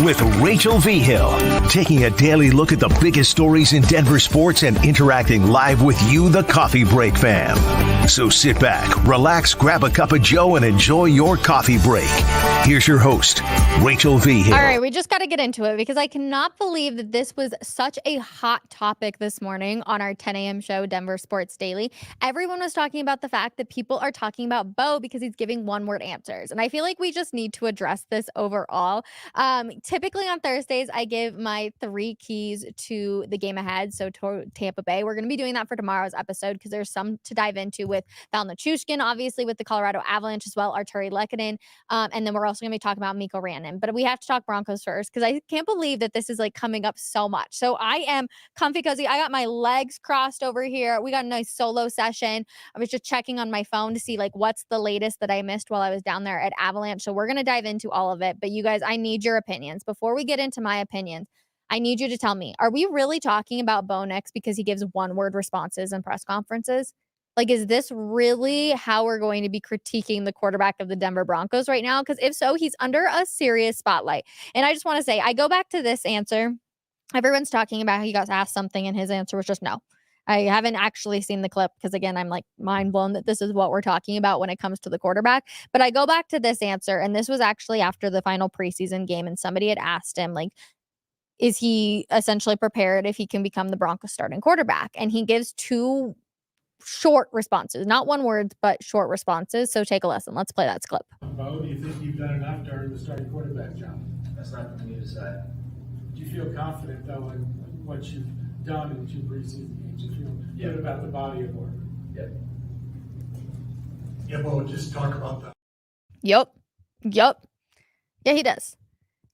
with Rachel Vigil, taking a daily look at the biggest stories in Denver sports and interacting live with you, the Coffee Break fam. So sit back, relax, grab a cup of joe, and enjoy your coffee break. Here's your host, Rachel Vigil. All right, we just got to get into it because I cannot believe that this was such a hot topic this morning on our 10 a.m. show, Denver Sports Daily. Everyone was talking about the fact that people are talking about Bo because he's giving one-word answers. And I feel like we just need to address this overall. Typically on Thursdays, I give my 3 keys to the game ahead. So to Tampa Bay, we're going to be doing that for tomorrow's episode because there's some to dive into with Val Nichushkin, obviously with the Colorado Avalanche as well, Arturi Lehkonen. And then we're also going to be talking about Mikko Rantanen. But we have to talk Broncos first because I can't believe that this is like coming up so much. So I am comfy cozy. I got my legs crossed over here. We got a nice solo session. I was just checking on my phone to see like what's the latest that I missed while I was down there at Avalanche. So we're going to dive into all of it. But you guys, I need your opinions. Before we get into my opinions, I need you to tell me, are we really talking about Bo Nix because he gives one-word responses in press conferences? Like, is this really how we're going to be critiquing the quarterback of the Denver Broncos right now? Because if so, he's under a serious spotlight. And I just want to say, I go back to this answer. Everyone's talking about how he got asked something and his answer was just no. I haven't actually seen the clip because, again, I'm like mind blown that this is what we're talking about when it comes to the quarterback. But I go back to this answer, and this was actually after the final preseason game, and somebody had asked him, like, is he essentially prepared if he can become the Broncos starting quarterback? And he gives 2 short responses, not one word, but short responses. So take a listen. Let's play that clip. Bo, do you think you've done enough to earn the starting quarterback job? That's not for me to decide. Do you feel confident, though, in what you've done in 2 preseason games? You feel good about the body of work? Yep. Yeah, Bo, just talk about that. Yup. Yeah, he does.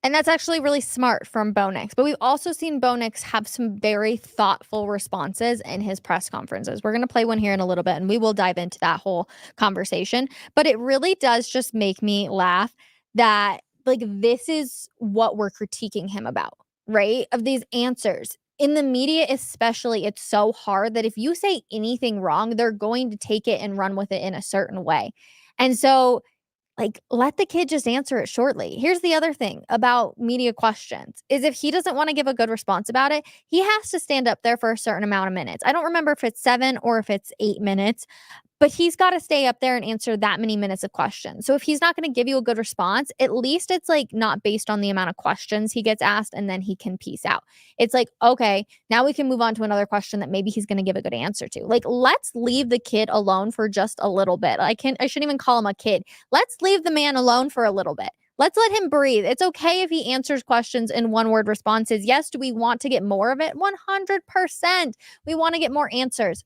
And that's actually really smart from Bo Nix. But we've also seen Bo Nix have some very thoughtful responses in his press conferences. We're going to play one here in a little bit, and we will dive into that whole conversation. But it really does just make me laugh that, like, this is what we're critiquing him about, right? Of these answers. In the media especially, it's so hard that if you say anything wrong, they're going to take it and run with it in a certain way. And so, like, let the kid just answer it shortly. Here's the other thing about media questions is if he doesn't want to give a good response about it, he has to stand up there for a certain amount of minutes. I don't remember if it's 7 or if it's 8 minutes, but he's got to stay up there and answer that many minutes of questions. So if he's not going to give you a good response, at least it's like not based on the amount of questions he gets asked and then he can peace out. It's like, okay, now we can move on to another question that maybe he's going to give a good answer to. Like, let's leave the kid alone for just a little bit. I shouldn't even call him a kid. Let's leave the man alone for a little bit. Let's let him breathe. It's okay if he answers questions in one-word responses. Yes, do we want to get more of it? 100%. We want to get more answers.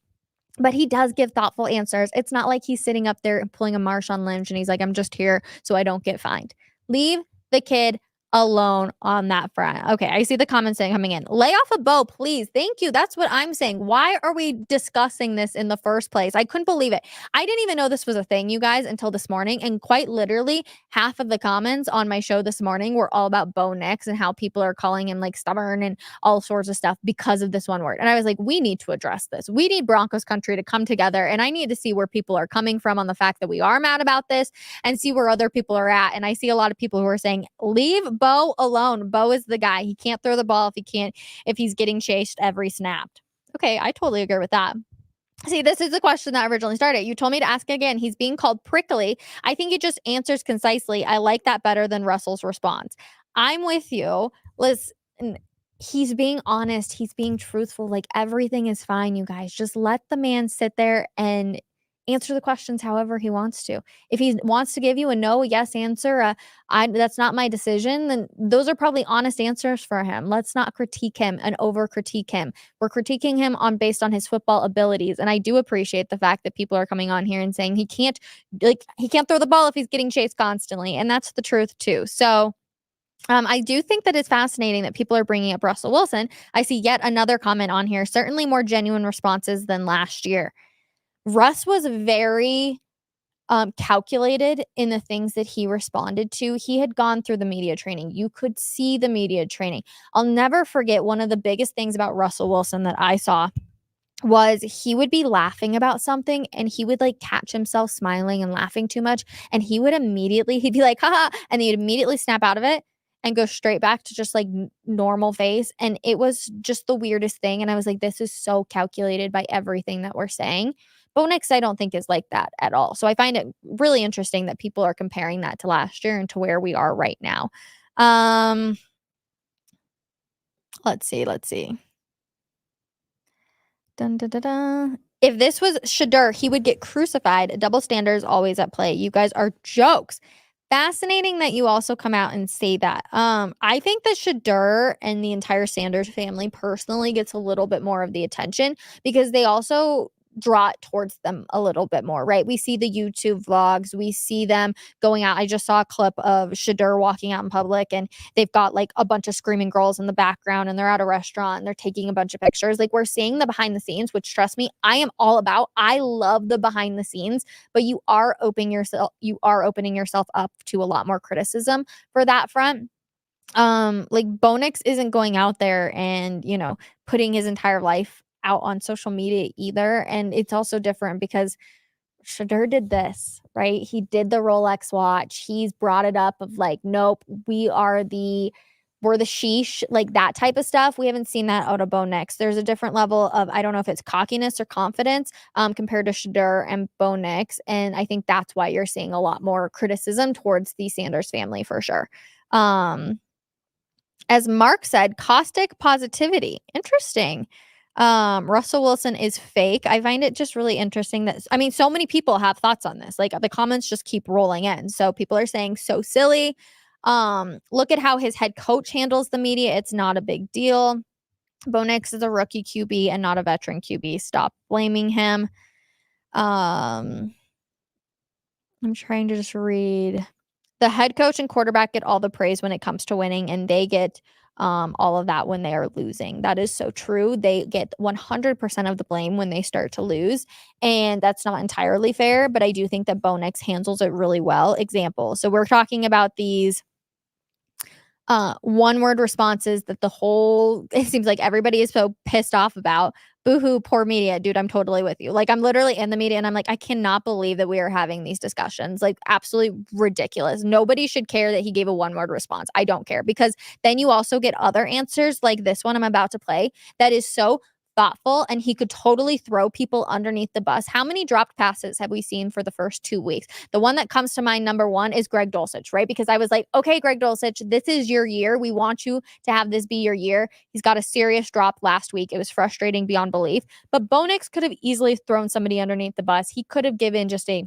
But he does give thoughtful answers. It's not like he's sitting up there and pulling a Marshawn Lynch and he's like, I'm just here so I don't get fined. Leave the kid alone on that front. Okay, I see the comments saying coming in. Lay off a Bo, please. Thank you. That's what I'm saying. Why are we discussing this in the first place? I couldn't believe it. I didn't even know this was a thing, you guys, until this morning. And quite literally, half of the comments on my show this morning were all about Bo Nix and how people are calling him like stubborn and all sorts of stuff because of this one word. And I was like, we need to address this. We need Broncos country to come together. And I need to see where people are coming from on the fact that we are mad about this and see where other people are at. And I see a lot of people who are saying, leave Bo alone. Bo is the guy. He can't throw the ball if he's getting chased every snap. Okay, I totally agree with that. See, this is the question that originally started. You told me to ask again. He's being called prickly. I think he just answers concisely. I like that better than Russell's response. I'm with you. Listen, he's being honest. He's being truthful. Like, everything is fine, you guys. Just let the man sit there and answer the questions however he wants to. If he wants to give you a no, a yes answer, that's not my decision, then those are probably honest answers for him. Let's not critique him and over critique him. We're critiquing him based on his football abilities. And I do appreciate the fact that people are coming on here and saying he can't throw the ball if he's getting chased constantly. And that's the truth too. So I do think that it's fascinating that people are bringing up Russell Wilson. I see yet another comment on here, certainly more genuine responses than last year. Russ was very calculated in the things that he responded to. He had gone through the media training. You could see the media training. I'll never forget one of the biggest things about Russell Wilson that I saw was he would be laughing about something and he would like catch himself smiling and laughing too much. And he'd be like, haha, and he'd immediately snap out of it. and go straight back to just like normal face. And it was just the weirdest thing. And I was like, this is so calculated by everything that we're saying. Bo Nix, I don't think is like that at all. So I find it really interesting that people are comparing that to last year and to where we are right now. Let's see. Dun, dun, dun, dun. If this was Shedeur, he would get crucified. Double standards always at play. You guys are jokes. Fascinating that you also come out and say that. I think that Shedeur and the entire Sanders family personally gets a little bit more of the attention because they also draw it towards them a little bit more, right? We see the YouTube vlogs, we see them going out. I just saw a clip of Shedeur walking out in public and they've got like a bunch of screaming girls in the background and they're at a restaurant and they're taking a bunch of pictures. Like we're seeing the behind the scenes, which trust me, I am all about. I love the behind the scenes, but you are opening yourself up to a lot more criticism for that front. Like Bo Nix isn't going out there and, putting his entire life out on social media either. And it's also different because Shedeur did this, right? He did the Rolex watch. He's brought it up of like, nope, we're the sheesh, like that type of stuff. We haven't seen that out of Bo Nix. There's a different level of, I don't know if it's cockiness or confidence compared to Shedeur and Bo Nix. And I think that's why you're seeing a lot more criticism towards the Sanders family for sure. As Mark said, caustic positivity. Interesting. Russell Wilson is fake. I find it just really interesting that, so many people have thoughts on this. Like the comments just keep rolling in. So people are saying so silly. Look at how his head coach handles the media. It's not a big deal. Bo Nix is a rookie QB and not a veteran QB. Stop blaming him. I'm trying to just read. The head coach and quarterback get all the praise when it comes to winning, and they get all of that when they are losing. That is so true. They get 100% of the blame when they start to lose, and that's not entirely fair, but I do think that Bo Nix handles it really well. Example, so we're talking about these one-word responses that it seems like everybody is so pissed off about. Boohoo, poor media. Dude, I'm totally with you. Like, I'm literally in the media and I'm like, I cannot believe that we are having these discussions. Like, absolutely ridiculous. Nobody should care that he gave a one-word response. I don't care, because then you also get other answers like this one I'm about to play that is so thoughtful, and he could totally throw people underneath the bus. How many dropped passes have we seen for the first 2 weeks? The one that comes to mind, number one, is Greg Dulcich, right? Because I was like, okay, Greg Dulcich, this is your year. We want you to have this be your year. He's got a serious drop last week. It was frustrating beyond belief. But Bo Nix could have easily thrown somebody underneath the bus. He could have given just a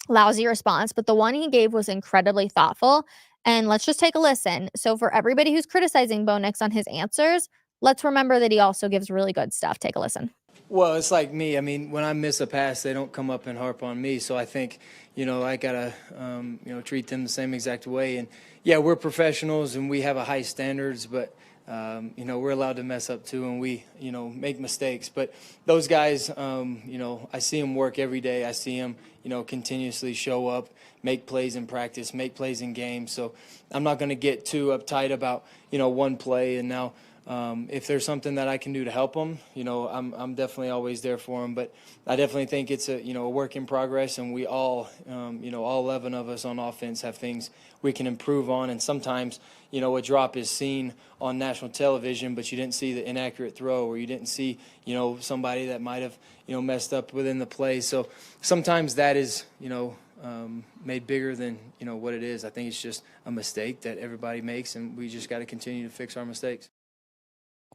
lousy response, but the one he gave was incredibly thoughtful. And let's just take a listen. So for everybody who's criticizing Bo Nix on his answers, let's remember that he also gives really good stuff. Take a listen. Well, it's like me. I mean, when I miss a pass, they don't come up and harp on me. So I think, I got to, treat them the same exact way. And, yeah, we're professionals and we have a high standards, but, we're allowed to mess up too, and we, make mistakes. But those guys, I see them work every day. I see them, continuously show up, make plays in practice, make plays in games. So I'm not going to get too uptight about, one play. And now, if there's something that I can do to help them, I'm definitely always there for them. But I definitely think it's a work in progress, and we all, all 11 of us on offense have things we can improve on. And sometimes, a drop is seen on national television, but you didn't see the inaccurate throw, or you didn't see, somebody that might have, messed up within the play. So sometimes that is, made bigger than, what it is. I think it's just a mistake that everybody makes, and we just got to continue to fix our mistakes.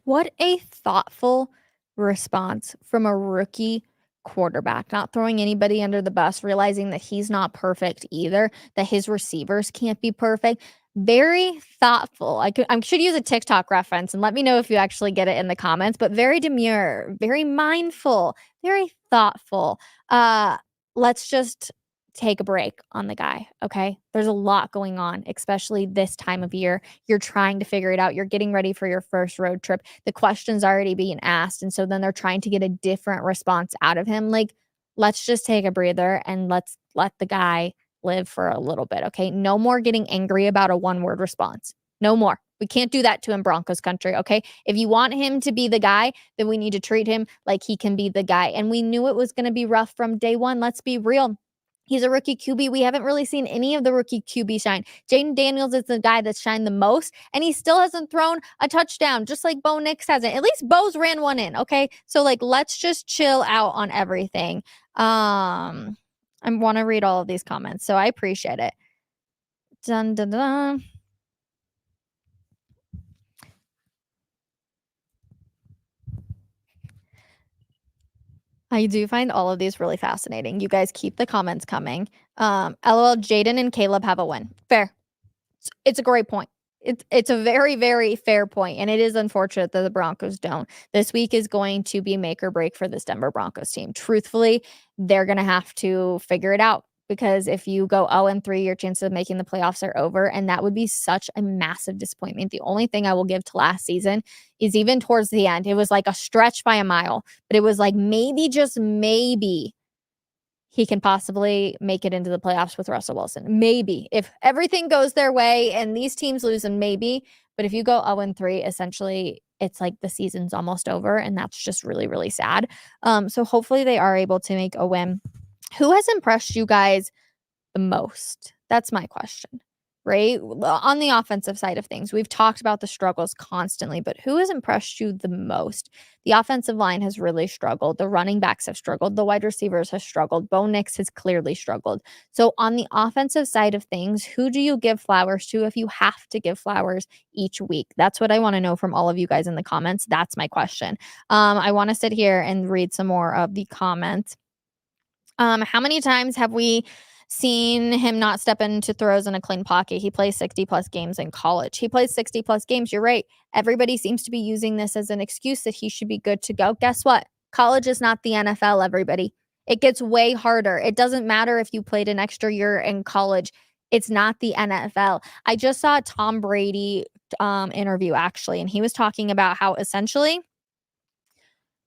What a thoughtful response from a rookie quarterback, not throwing anybody under the bus, realizing that he's not perfect either, that his receivers can't be perfect. Very thoughtful. I should use a TikTok reference, and let me know if you actually get it in the comments, but very demure, very mindful, very thoughtful. Let's just take a break on the guy, okay? There's a lot going on, especially this time of year. You're trying to figure it out. You're getting ready for your first road trip. The question's already being asked, and so then they're trying to get a different response out of him. Like, let's just take a breather and let's let the guy live for a little bit, okay? No more getting angry about a one-word response. No more. We can't do that to him, Broncos country, okay? If you want him to be the guy, then we need to treat him like he can be the guy. And we knew it was going to be rough from day one. Let's be real. He's a rookie QB. We haven't really seen any of the rookie QB shine. Jaden Daniels is the guy that's shined the most, and he still hasn't thrown a touchdown, just like Bo Nix hasn't. At least Bo's ran one in, okay? So, like, let's just chill out on everything. I want to read all of these comments, so I appreciate it. Dun, dun, dun. I do find all of these really fascinating. You guys keep the comments coming. LOL, Jaden and Caleb have a win. Fair. It's a great point. It's a very, very fair point, and it is unfortunate that the Broncos don't. This week is going to be make or break for this Denver Broncos team. Truthfully, they're going to have to figure it out, because if you go 0-3, your chances of making the playoffs are over, and that would be such a massive disappointment. The only thing I will give to last season is, even towards the end, it was like a stretch by a mile, but it was like maybe, just maybe, he can possibly make it into the playoffs with Russell Wilson. Maybe. If everything goes their way and these teams lose, and maybe. But if you go 0-3, essentially, it's like the season's almost over, and that's just really, really sad. So hopefully they are able to make a win. Who has impressed you guys the most? That's my question, right? On the offensive side of things, we've talked about the struggles constantly, but who has impressed you the most? The offensive line has really struggled. The running backs have struggled. The wide receivers have struggled. Bo Nix has clearly struggled. So on the offensive side of things, who do you give flowers to if you have to give flowers each week? That's what I want to know from all of you guys in the comments. That's my question. I want to sit here and read some more of the comments. How many times have we seen him not step into throws in a clean pocket? He plays 60 plus games in college. He plays 60 plus games. You're right. Everybody seems to be using this as an excuse that he should be good to go. Guess what? College is not the NFL, everybody. It gets way harder. It doesn't matter if you played an extra year in college. It's not the NFL. I just saw a Tom Brady interview, actually, and he was talking about how essentially,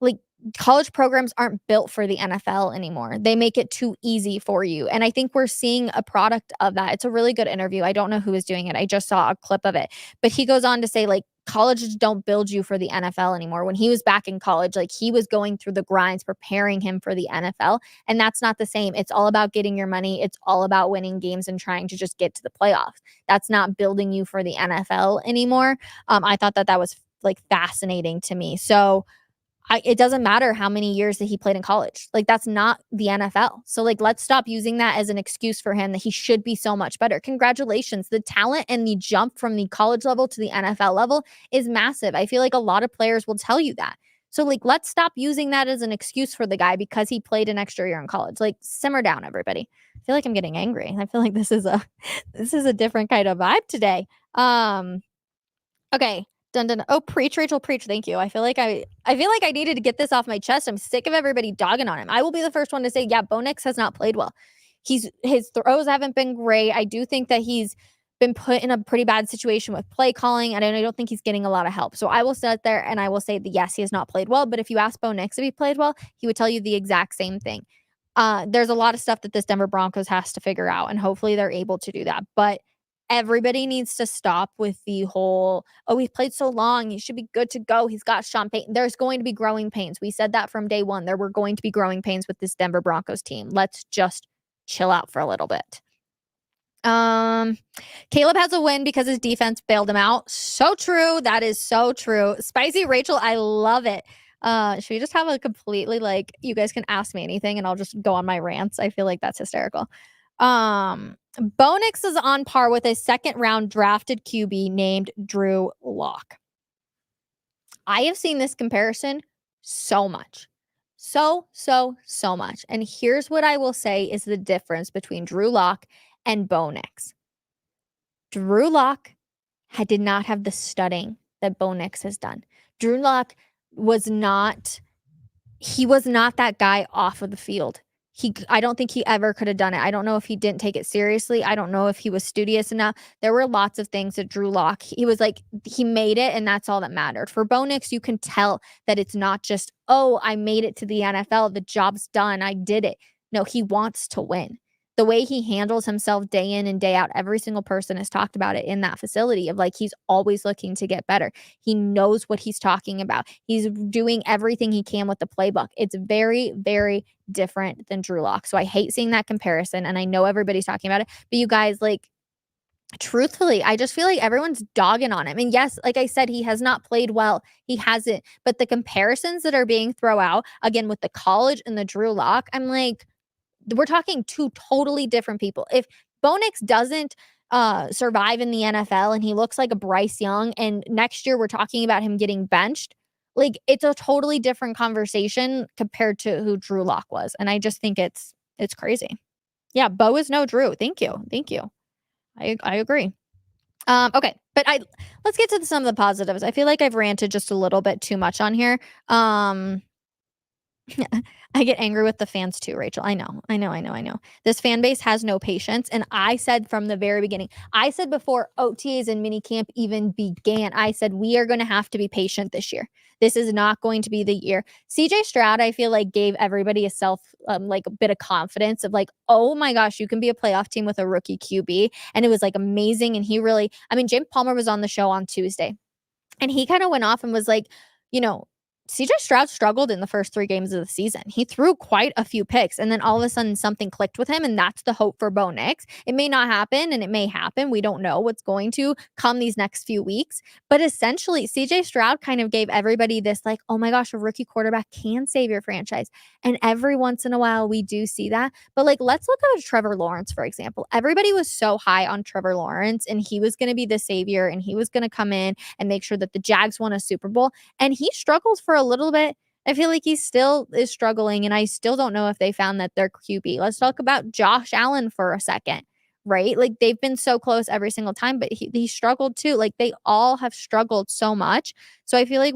like, college programs aren't built for the NFL anymore. They make it too easy for you. And I think we're seeing a product of that. It's a really good interview. I don't know who is doing it. I just saw a clip of it. But he goes on to say, like, colleges don't build you for the NFL anymore. When he was back in college, like, he was going through the grinds, preparing him for the NFL. And that's not the same. It's all about getting your money. It's all about winning games and trying to just get to the playoffs. That's not building you for the NFL anymore. I thought that was, like, fascinating to me. So it doesn't matter how many years that he played in college. Like, that's not the NFL. So, like, let's stop using that as an excuse for him that he should be so much better. Congratulations. The talent and the jump from the college level to the NFL level is massive. I feel like a lot of players will tell you that. So, like, let's stop using that as an excuse for the guy because he played an extra year in college. Like, simmer down, everybody. I feel like I'm getting angry. I feel like this is a different kind of vibe today. Okay. Dun, dun. Oh, preach, Rachel, preach. Thank you. I feel like I needed to get this off my chest. I'm sick of everybody dogging on him. I will be the first one to say, yeah, Bo Nix has not played well. His throws haven't been great. I do think that he's been put in a pretty bad situation with play calling, and I don't think he's getting a lot of help. So I will sit there and I will say that, yes, he has not played well. But if you ask Bo Nix if he played well, he would tell you the exact same thing. There's a lot of stuff that this Denver Broncos has to figure out, and hopefully they're able to do that. But everybody needs to stop with the whole, oh, he played so long, he should be good to go. He's got Sean Payton. There's going to be growing pains. We said that from day one. There were going to be growing pains with this Denver Broncos team. Let's just chill out for a little bit. Caleb has a win because his defense bailed him out. So true. That is so true. Spicy Rachel, I love it. Should we just have a completely, like, you guys can ask me anything and I'll just go on my rants? I feel like that's hysterical. Bo Nix is on par with a second-round drafted QB named Drew Lock. I have seen this comparison so much. So much. And here's what I will say is the difference between Drew Lock and Bo Nix. Drew Lock did not have the studying that Bo Nix has done. Drew Lock was not that guy off of the field. I don't think he ever could have done it. I don't know if he didn't take it seriously. I don't know if he was studious enough. There were lots of things that Drew Lock, he was like, he made it, and that's all that mattered. For Bo Nix, you can tell that it's not just, oh, I made it to the NFL. The job's done. I did it. No, he wants to win. the way he handles himself day in and day out, every single person has talked about it in that facility of like, he's always looking to get better. He knows what he's talking about. He's doing everything he can with the playbook. It's very, very different than Drew Lock. So I hate seeing that comparison. And I know everybody's talking about it, but you guys, like, truthfully, I just feel like everyone's dogging on him. And yes, like I said, he has not played well. He hasn't. But the comparisons that are being thrown out, again, with the college and the Drew Lock, I'm like, we're talking two totally different people. If Bo Nix doesn't survive in the NFL and he looks like a Bryce Young, and next year we're talking about him getting benched, like, it's a totally different conversation compared to who Drew Lock was. And I just think it's crazy. Yeah, Bo is no Drew. Thank you. I agree. Okay, but let's get to some of the positives. I feel like I've ranted just a little bit too much on here. I get angry with the fans too, Rachel. I know. This fan base has no patience. And I said from the very beginning, I said before OTAs and minicamp even began, I said, we are going to have to be patient this year. This is not going to be the year. CJ Stroud, I feel like, gave everybody a bit of confidence of like, oh my gosh, you can be a playoff team with a rookie QB. And it was like amazing. And James Palmer was on the show on Tuesday and he kind of went off and was like, CJ Stroud struggled in the first 3 games of the season. He threw quite a few picks, and then all of a sudden something clicked with him, and that's the hope for Bo Nix. It may not happen, and it may happen. We don't know what's going to come these next few weeks. But essentially, CJ Stroud kind of gave everybody this like, oh my gosh, a rookie quarterback can save your franchise. And every once in a while, we do see that. But like, let's look at Trevor Lawrence, for example. Everybody was so high on Trevor Lawrence, and he was going to be the savior, and he was going to come in and make sure that the Jags won a Super Bowl. And he struggled for a little bit. I feel like he still is struggling, and I still don't know if they found that their QB. Let's talk about Josh Allen for a second, right? Like, they've been so close every single time, but he struggled too. Like, they all have struggled so much. So I feel like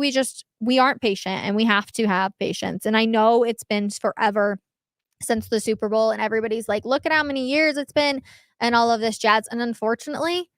we aren't patient, and we have to have patience. And I know it's been forever since the Super Bowl, and everybody's like, look at how many years it's been and all of this jazz. And unfortunately,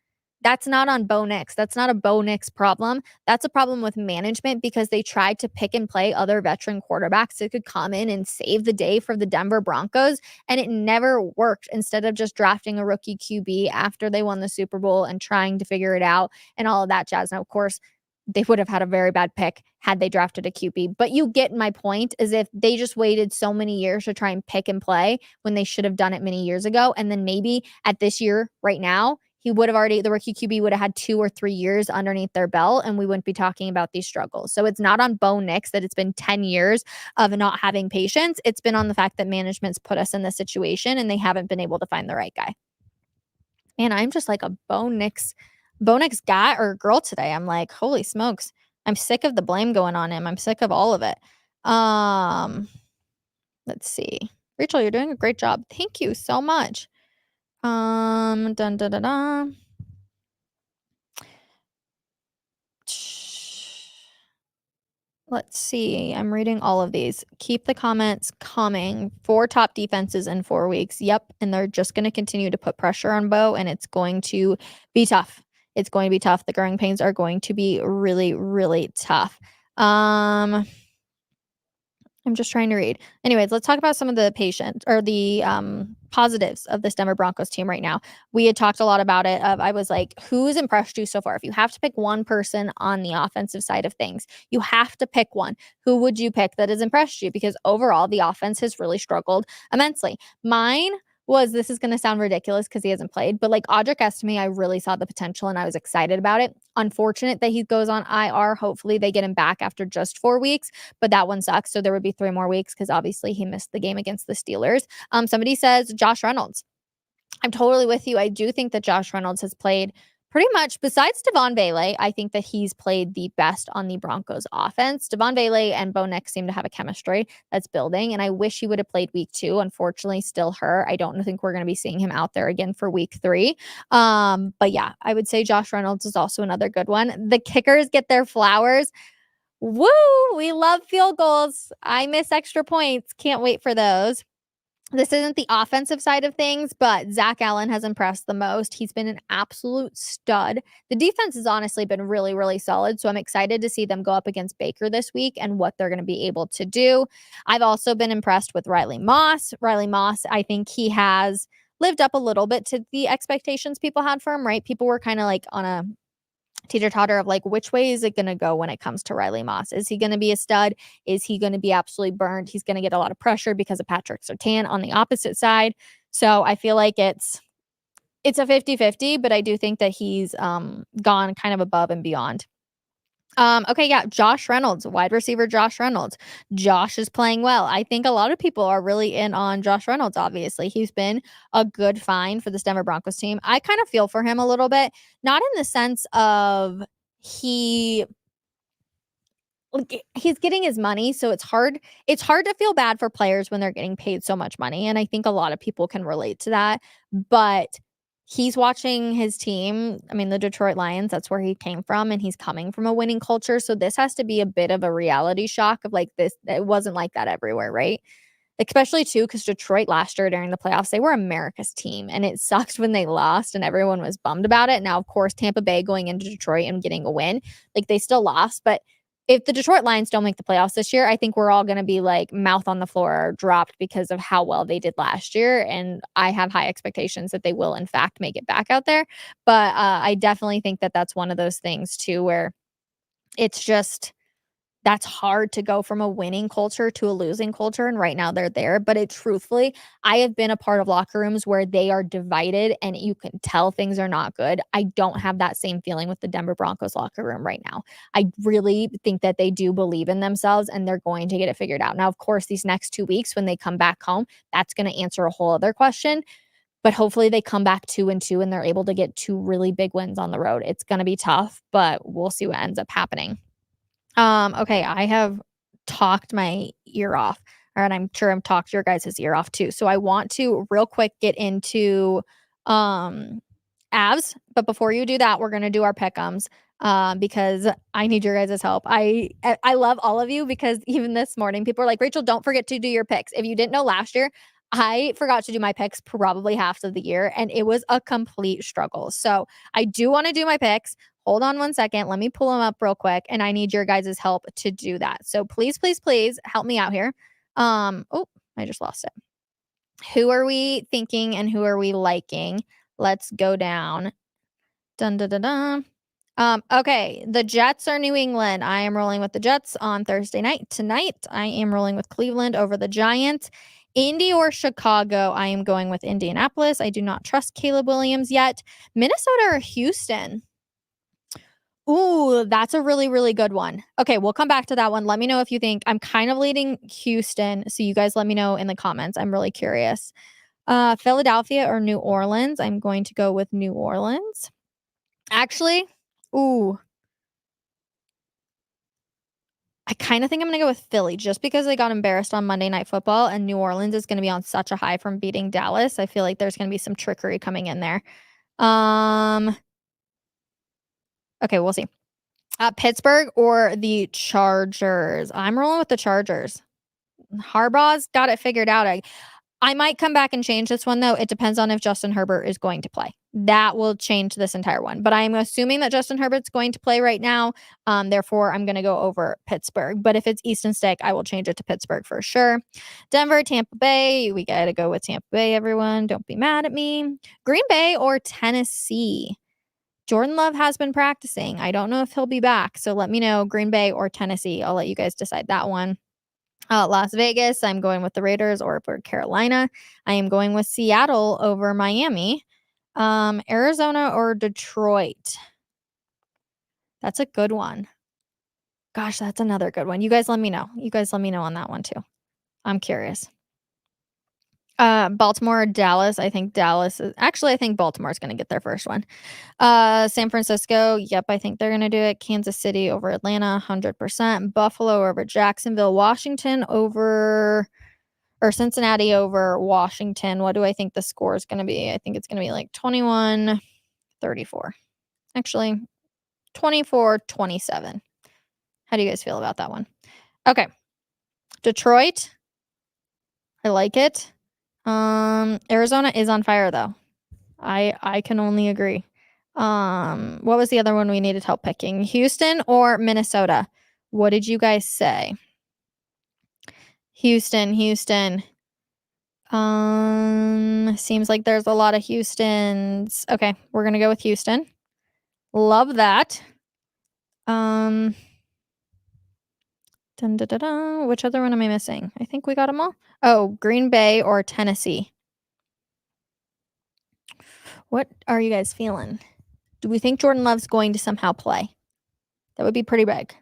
that's not on Bo Nix. That's not a Bo Nix problem. That's a problem with management because they tried to pick and play other veteran quarterbacks that could come in and save the day for the Denver Broncos, and it never worked. Instead of just drafting a rookie QB after they won the Super Bowl and trying to figure it out and all of that jazz. Now, of course, they would have had a very bad pick had they drafted a QB. But you get my point, is if they just waited so many years to try and pick and play when they should have done it many years ago. And then maybe at this year right now, the rookie QB would have had 2 or 3 years underneath their belt, and we wouldn't be talking about these struggles. So it's not on Bo Nix that it's been 10 years of not having patience. It's been on the fact that management's put us in this situation and they haven't been able to find the right guy. And I'm just like a Bo Nix guy or girl today. I'm like, holy smokes. I'm sick of the blame going on him. I'm sick of all of it. Let's see. Rachel, you're doing a great job. Thank you so much. Dun, dun, dun, dun. Let's see. I'm reading all of these. Keep the comments coming. 4 top defenses in 4 weeks. Yep. And they're just going to continue to put pressure on Bo, and it's going to be tough. It's going to be tough. The growing pains are going to be really, really tough. I'm just trying to read. Anyways, let's talk about some of the positives of this Denver Broncos team right now. We had talked a lot about it. I was like, who's impressed you so far? If you have to pick one person on the offensive side of things, you have to pick one. Who would you pick that has impressed you? Because overall, the offense has really struggled immensely. Mine was, this is going to sound ridiculous because he hasn't played, but like Audric Estime, I really saw the potential and I was excited about it. Unfortunate that he goes on IR. Hopefully they get him back after just 4 weeks, but that one sucks. So there would be 3 more weeks because obviously he missed the game against the Steelers. Somebody says Josh Reynolds. I'm totally with you. I do think that Josh Reynolds has played pretty much, besides Devon Bailey, I think that he's played the best on the Broncos offense. Devon Bailey and Bo Nix seem to have a chemistry that's building, and I wish he would have played week 2. Unfortunately, still hurt. I don't think we're going to be seeing him out there again for week 3. But yeah, I would say Josh Reynolds is also another good one. The kickers get their flowers. Woo! We love field goals. I miss extra points. Can't wait for those. This isn't the offensive side of things, but Zach Allen has impressed the most. He's been an absolute stud. The defense has honestly been really, really solid. So I'm excited to see them go up against Baker this week and what they're going to be able to do. I've also been impressed with Riley Moss. Riley Moss, I think he has lived up a little bit to the expectations people had for him, right? People were kind of like on a teeter-totter of like, which way is it going to go when it comes to Riley Moss? Is he going to be a stud? Is he going to be absolutely burned? He's going to get a lot of pressure because of Patrick Surtain on the opposite side. So I feel like it's a 50-50, but I do think that he's gone kind of above and beyond. Okay, yeah, Josh Reynolds, wide receiver Josh Reynolds. Josh is playing well. I think a lot of people are really in on Josh Reynolds, obviously. He's been a good find for this Denver Broncos team. I kind of feel for him a little bit, not in the sense of he's getting his money, so it's hard to feel bad for players when they're getting paid so much money, and I think a lot of people can relate to that, but he's watching his team, I mean, the Detroit Lions, that's where he came from, and he's coming from a winning culture, so this has to be a bit of a reality shock of, like, this it wasn't like that everywhere, right? Especially, too, because Detroit last year during the playoffs, they were America's team, and it sucked when they lost, and everyone was bummed about it. Now, of course, Tampa Bay going into Detroit and getting a win, like, they still lost, but if the Detroit Lions don't make the playoffs this year, I think we're all going to be like mouth on the floor dropped because of how well they did last year. And I have high expectations that they will, in fact, make it back out there. But I definitely think that that's one of those things, too, where it's just that's hard to go from a winning culture to a losing culture. And right now they're there. But truthfully, I have been a part of locker rooms where they are divided and you can tell things are not good. I don't have that same feeling with the Denver Broncos locker room right now. I really think that they do believe in themselves and they're going to get it figured out. Now, of course, these next 2 weeks when they come back home, that's going to answer a whole other question. But hopefully they come back 2-2 and they're able to get 2 really big wins on the road. It's going to be tough, but we'll see what ends up happening. Okay, I have talked my ear off, and I'm sure I've talked your guys' ear off too. So I want to real quick get into Avs, but before you do that, we're gonna do our pick'ems because I need your guys' help. I love all of you because even this morning people are like, Rachel, don't forget to do your picks. If you didn't know last year, I forgot to do my picks probably half of the year, and it was a complete struggle. So I do want to do my picks. Hold on one second. Let me pull them up real quick, and I need your guys' help to do that. So please, please, please help me out here. Oh, I just lost it. Who are we thinking and who are we liking? Let's go down. Dun, dun, dun, dun. Okay, the Jets are New England. I am rolling with the Jets on Thursday night. Tonight, I am rolling with Cleveland over the Giants. Indy or Chicago, I am going with Indianapolis. I do not trust Caleb Williams yet. Minnesota or Houston? Ooh, that's a really, really good one. Okay, we'll come back to that one. Let me know if you think I'm kind of leading Houston. So you guys let me know in the comments. I'm really curious. Philadelphia or New Orleans? I'm going to go with New Orleans. Actually, ooh. I kind of think I'm going to go with Philly just because they got embarrassed on Monday Night Football and New Orleans is going to be on such a high from beating Dallas. I feel like there's going to be some trickery coming in there. Okay, we'll see. Pittsburgh or the Chargers? I'm rolling with the Chargers. Harbaugh's got it figured out. I might come back and change this one, though. It depends on if Justin Herbert is going to play. That will change this entire one. But I'm assuming that Justin Herbert's going to play right now. Therefore, I'm going to go over Pittsburgh. But if it's Easton Stick, I will change it to Pittsburgh for sure. Denver, Tampa Bay. We got to go with Tampa Bay, everyone. Don't be mad at me. Green Bay or Tennessee? Jordan Love has been practicing. I don't know if he'll be back. So let me know, Green Bay or Tennessee. I'll let you guys decide that one. Las Vegas, I'm going with the Raiders or for Carolina. I am going with Seattle over Miami. Arizona or Detroit? That's a good one. Gosh, that's another good one. You guys let me know. You guys let me know on that one too. I'm curious. Baltimore or Dallas. I think Baltimore's going to get their first one. San Francisco. Yep. I think they're going to do it. Kansas City over Atlanta. 100%. Buffalo over Jacksonville. Washington over or Cincinnati over Washington. What do I think the score is going to be? I think it's going to be like 21-34. Actually, 24-27. How do you guys feel about that one? Okay. Detroit. I like it. Arizona is on fire though. I can only agree. What was the other one we needed help picking? Houston or Minnesota? What did you guys say? Houston. Seems like there's a lot of Houstons. Okay, we're gonna go with Houston. Love that. Dun, dun, dun, dun. Which other one am I missing? I think we got them all. Oh, Green Bay or Tennessee. What are you guys feeling? Do we think Jordan Love's going to somehow play? That would be pretty big.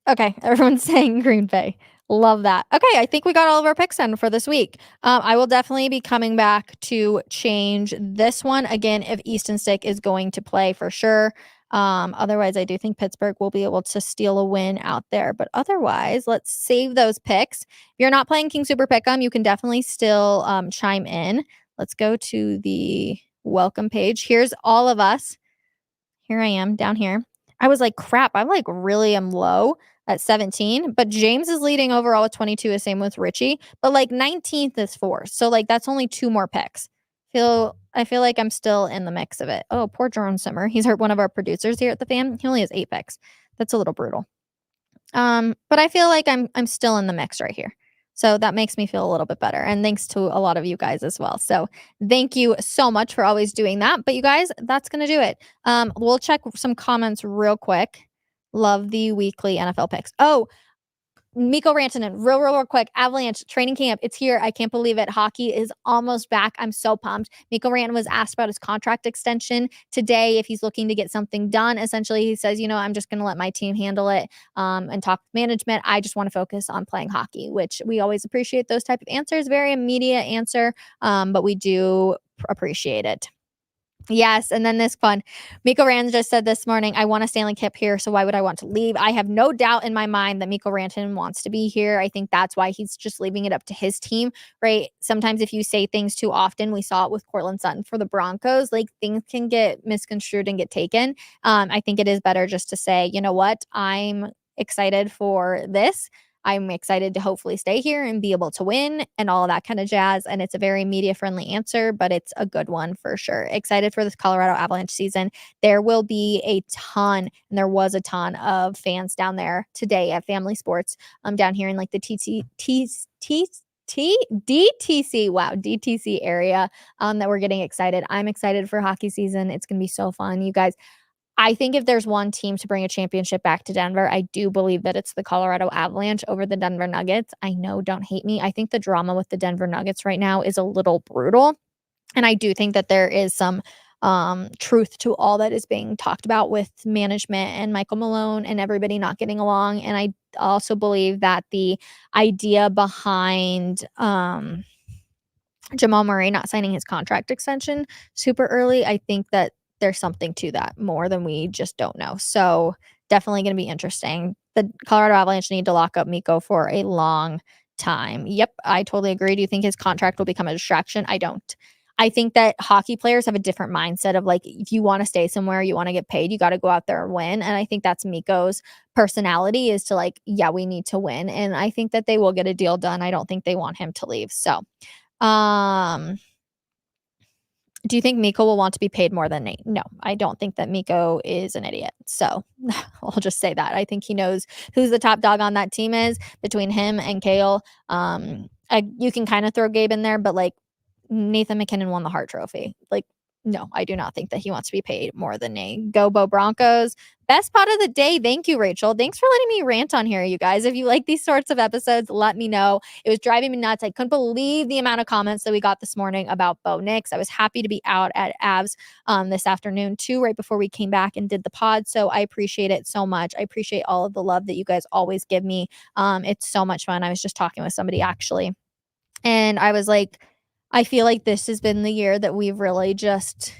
Okay, everyone's saying Green Bay. Love that. Okay, I think we got all of our picks in for this week. I will definitely be coming back to change this one again if Easton Stick is going to play for sure. Otherwise, I do think Pittsburgh will be able to steal a win out there. But otherwise, let's save those picks. If you're not playing King Super Pick'em, you can definitely still chime in. Let's go to the welcome page. Here's all of us. Here I am down here. I was like, crap, I'm like really am low at 17, but James is leading overall with 22, the same with Richie, but like 19th is 4. So like that's only 2 more picks. I feel like I'm still in the mix of it. Oh, poor Jerome Simmer. He's one of our producers here at the Fan. He only has 8 picks. That's a little brutal. But I feel like I'm still in the mix right here. So that makes me feel a little bit better. And thanks to a lot of you guys as well. So thank you so much for always doing that. But you guys, that's going to do it. We'll check some comments real quick. Love the weekly NFL picks. Oh, Miko Rantanen, real quick. Avalanche training camp. It's here. I can't believe it. Hockey is almost back. I'm so pumped. Miko Rantanen was asked about his contract extension today if he's looking to get something done. Essentially, he says, I'm just going to let my team handle it and talk with management. I just want to focus on playing hockey, which we always appreciate those type of answers. Very immediate answer, but we do appreciate it. Yes, and then this fun. Miko Rantanen just said this morning, I want a Stanley Cup here, so why would I want to leave? I have no doubt in my mind that Miko Rantanen wants to be here. I think that's why he's just leaving it up to his team, right? Sometimes if you say things too often, we saw it with Cortland Sutton for the Broncos, like things can get misconstrued and get taken. I think it is better just to say, you know what, I'm excited for this. I'm excited to hopefully stay here and be able to win and all that kind of jazz. And it's a very media friendly answer, but it's a good one for sure. Excited for this Colorado Avalanche season. There will be a ton, and there was a ton of fans down there today at Family Sports, down here in like the DTC area, that we're getting excited. I'm excited for hockey season. It's going to be so fun. You guys, I think if there's one team to bring a championship back to Denver, I do believe that it's the Colorado Avalanche over the Denver Nuggets. I know, don't hate me. I think the drama with the Denver Nuggets right now is a little brutal. And I do think that there is some truth to all that is being talked about with management and Michael Malone and everybody not getting along. And I also believe that the idea behind Jamal Murray not signing his contract extension super early, I think that there's something to that more than we just don't know. So definitely going to be interesting. The Colorado Avalanche need to lock up Miko for a long time. Yep, I totally agree. Do you think his contract will become a distraction? I don't. I think that hockey players have a different mindset of like, if you want to stay somewhere, you want to get paid, you got to go out there and win. And I think that's Miko's personality is to like, yeah, we need to win. And I think that they will get a deal done. I don't think they want him to leave. So, do you think Miko will want to be paid more than Nate? No, I don't think that Miko is an idiot. So I'll just say that. I think he knows who's the top dog on that team is between him and Kale. You can kind of throw Gabe in there, but like Nathan McKinnon won the Hart Trophy. Like, no, I do not think that he wants to be paid more than Nate. Go Bo Broncos. Best pot of the day. Thank you, Rachel. Thanks for letting me rant on here, you guys. If you like these sorts of episodes, let me know. It was driving me nuts. I couldn't believe the amount of comments that we got this morning about Bo Nix. I was happy to be out at Avs this afternoon too, right before we came back and did the pod. So I appreciate it so much. I appreciate all of the love that you guys always give me. It's so much fun. I was just talking with somebody actually, and I was like, I feel like this has been the year that we've really just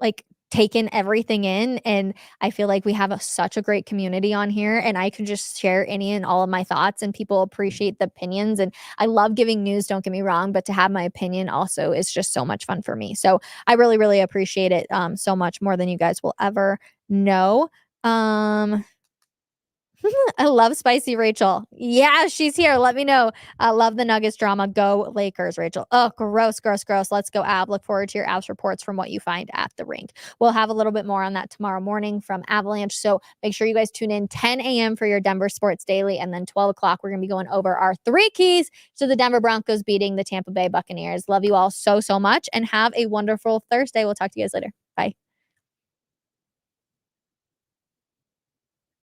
like taken everything in. And I feel like we have such a great community on here, and I can just share any and all of my thoughts, and people appreciate the opinions. And I love giving news, don't get me wrong, but to have my opinion also is just so much fun for me. So I really, really appreciate it so much more than you guys will ever know. I love spicy Rachel. Yeah, she's here. Let me know. I love the Nuggets drama. Go Lakers, Rachel. Oh, gross, gross, gross. Let's go Ab. Look forward to your Abs reports from what you find at the rink. We'll have a little bit more on that tomorrow morning from Avalanche. So make sure you guys tune in 10 a.m. for your Denver Sports Daily. And then 12 o'clock, we're going to be going over our 3 keys to the Denver Broncos beating the Tampa Bay Buccaneers. Love you all so, so much and have a wonderful Thursday. We'll talk to you guys later. Bye.